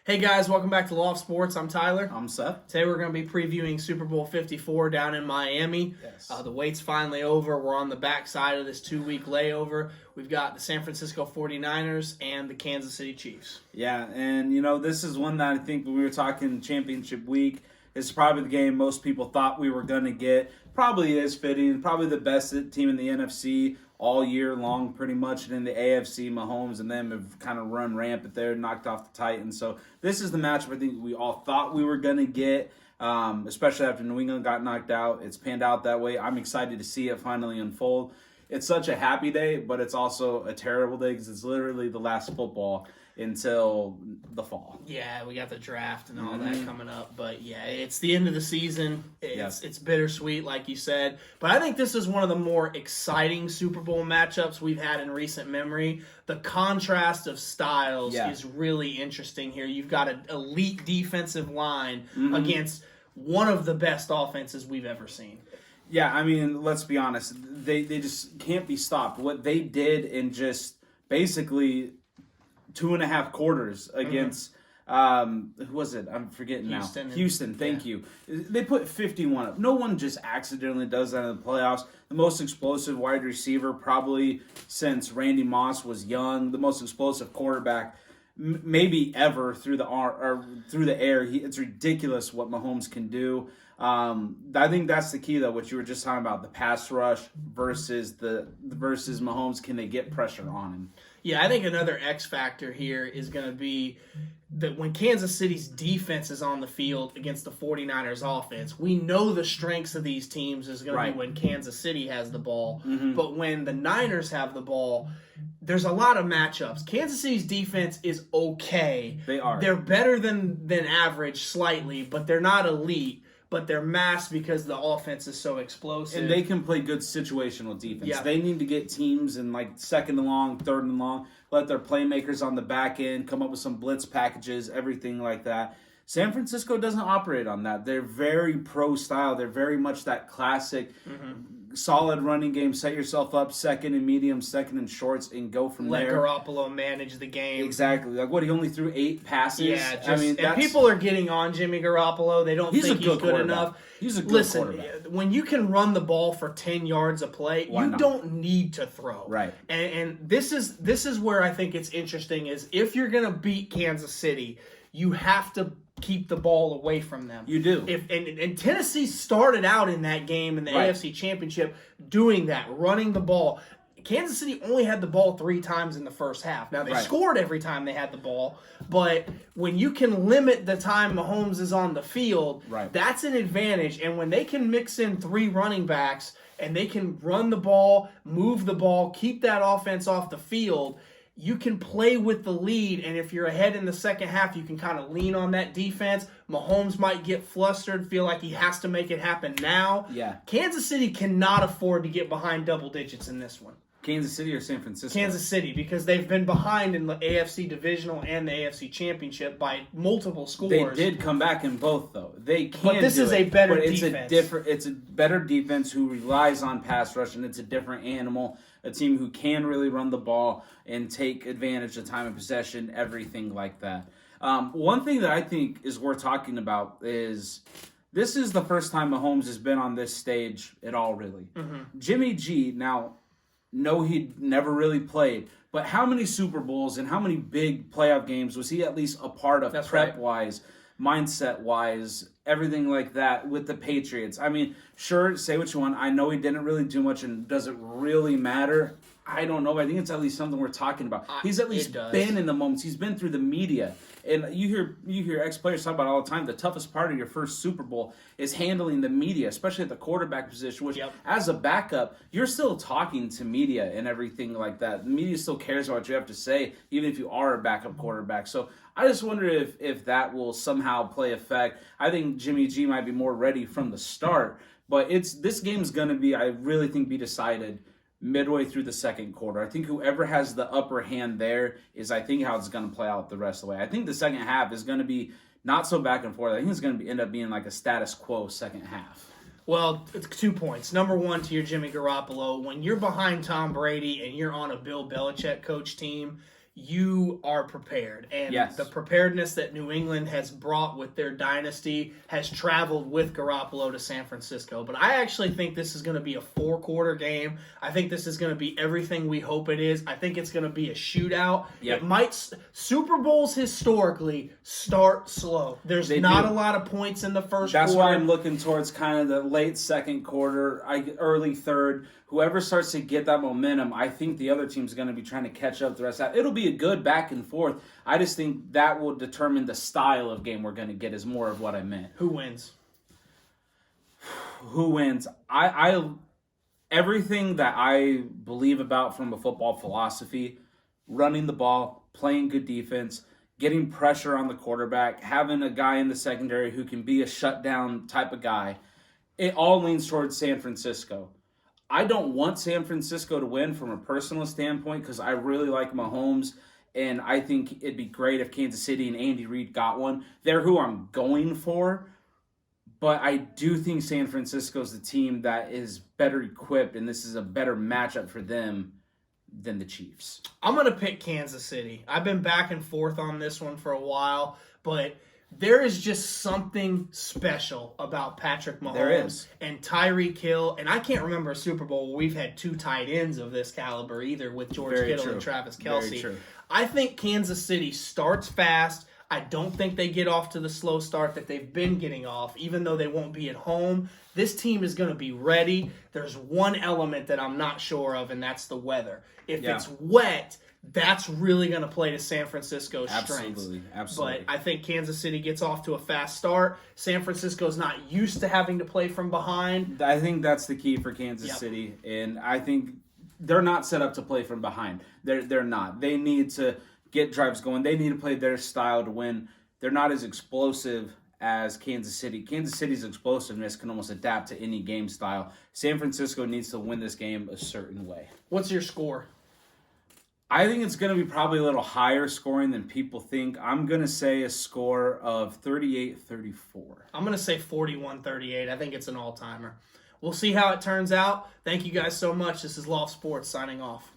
Hey guys, welcome back to Loft Sports. I'm Tyler. I'm Seth. Today we're going to be previewing Super Bowl 54 down in Miami. Yes. The wait's finally over. We're on the backside of this 2-week layover. We've got the San Francisco 49ers and the Kansas City Chiefs. Yeah, and this is one that I think when we were talking championship week, it's probably the game most people thought we were going to get. Probably is fitting. Probably the best team in the NFC all year long, pretty much. And in the AFC, Mahomes and them have kind of run rampant there, knocked off the Titans. So this is the matchup I think we all thought we were going to get, especially after New England got knocked out. It's panned out that way. I'm excited to see it finally unfold. It's such a happy day, but it's also a terrible day because it's literally the last football until the fall. Yeah, we got the draft and all that coming up. But yeah, it's the end of the season. It's bittersweet, like you said. But I think this is one of the more exciting Super Bowl matchups we've had in recent memory. The contrast of styles is really interesting here. You've got an elite defensive line against one of the best offenses we've ever seen. Yeah, I mean, let's be honest. They just can't be stopped. What they did in just basically 2.5 quarters against, who was it? I'm forgetting Houston now. Houston, thank you. They put 51 up. No one just accidentally does that in the playoffs. The most explosive wide receiver probably since Randy Moss was young. The most explosive quarterback maybe ever through the air. It's ridiculous what Mahomes can do. I think that's the key, though, what you were just talking about, the pass rush versus Mahomes. Can they get pressure on him? Yeah, I think another X factor here is going to be that when Kansas City's defense is on the field against the 49ers offense, we know the strengths of these teams is going to be when Kansas City has the ball. But when the Niners have the ball, there's a lot of matchups. Kansas City's defense is okay. They are. They're better than average slightly, but they're not elite. But they're masked because the offense is so explosive. And they can play good situational defense. Yeah. They need to get teams in like second and long, third and long, let their playmakers on the back end come up with some blitz packages, everything like that. San Francisco doesn't operate on that. They're very pro style. They're very much that classic solid running game. Set yourself up second and medium, second and shorts, and go from there. Let Garoppolo manage the game. Exactly. Like what, he only threw 8 passes? Yeah, and people are getting on Jimmy Garoppolo. They don't think he's good enough. He's a good quarterback. When you can run the ball for 10 yards a play, you don't need to throw. Right. And this is where I think it's interesting is if you're going to beat Kansas City, you have to keep the ball away from them. You do. And Tennessee started out in that game in the AFC Championship doing that, running the ball. Kansas City only had the ball 3 times in the first half. Now, they scored every time they had the ball, but when you can limit the time Mahomes is on the field, that's an advantage. And when they can mix in 3 running backs and they can run the ball, move the ball, keep that offense off the field, you can play with the lead, and if you're ahead in the second half, you can kind of lean on that defense. Mahomes might get flustered, feel like he has to make it happen now. Yeah. Kansas City cannot afford to get behind double digits in this one. Kansas City or San Francisco? Kansas City, because they've been behind in the AFC Divisional and the AFC Championship by multiple scores. They did come back in both, though. They can. But this is a better defense. It's a better defense who relies on pass rush, and it's a different animal. A team who can really run the ball and take advantage of time of possession, everything like that. One thing that I think is worth talking about is this is the first time Mahomes has been on this stage at all, really. Jimmy G, now, no, he never really played, but how many Super Bowls and how many big playoff games was he at least a part of prep-wise, mindset-wise, everything like that with the Patriots? I mean, sure, say what you want. I know he didn't really do much, and does it really matter? I don't know. I think it's at least something we're talking about. He's at least been in the moments. He's been through the media. And you hear ex-players talk about all the time, the toughest part of your first Super Bowl is handling the media, especially at the quarterback position, which as a backup, you're still talking to media and everything like that. The media still cares about what you have to say, even if you are a backup quarterback. So I just wonder if that will somehow play effect. I think Jimmy G might be more ready from the start, but this game's going to be, I really think, be decided midway through the second quarter. I think whoever has the upper hand there is, I think, how it's going to play out the rest of the way. I think the second half is going to be not so back and forth. I think it's going to end up being like a status quo second half. Well, 2 points. Number one, to your Jimmy Garoppolo, when you're behind Tom Brady and you're on a Bill Belichick coach team, you are prepared. And Yes. the preparedness that New England has brought with their dynasty has traveled with Garoppolo to San Francisco. But I actually think this is going to be a 4-quarter game. I think this is going to be everything we hope it is. I think it's going to be a shootout. Yep. It might Super Bowls historically start slow. There's not a lot of points in the first quarter. That's why I'm looking towards kind of the late second quarter, early third. Whoever starts to get that momentum, I think the other team's going to be trying to catch up the rest of that. It'll be a good back and forth. I just think that will determine the style of game we're going to get is more of what I meant. Who wins? Who wins? I everything that I believe about from a football philosophy, running the ball, playing good defense, getting pressure on the quarterback, having a guy in the secondary who can be a shutdown type of guy, it all leans towards San Francisco. I don't want San Francisco to win from a personal standpoint because I really like Mahomes, and I think it'd be great if Kansas City and Andy Reid got one. They're who I'm going for, but I do think San Francisco's the team that is better equipped, and this is a better matchup for them than the Chiefs. I'm going to pick Kansas City. I've been back and forth on this one for a while, but there is just something special about Patrick Mahomes and Tyreek Hill. And I can't remember a Super Bowl where we've had two tight ends of this caliber either with George Kittle and Travis Kelce. I think Kansas City starts fast. I don't think they get off to the slow start that they've been getting off, even though they won't be at home. This team is going to be ready. There's one element that I'm not sure of, and that's the weather. If it's wet, that's really going to play to San Francisco's strengths. Absolutely. But I think Kansas City gets off to a fast start. San Francisco's not used to having to play from behind. I think that's the key for Kansas City, and I think they're not set up to play from behind. They're not. They need to get drives going. They need to play their style to win. They're not as explosive as Kansas City. Kansas City's explosiveness can almost adapt to any game style. San Francisco needs to win this game a certain way. What's your score? I think it's going to be probably a little higher scoring than people think. I'm going to say a score of 38-34. I'm going to say 41-38. I think it's an all-timer. We'll see how it turns out. Thank you guys so much. This is Loft Sports signing off.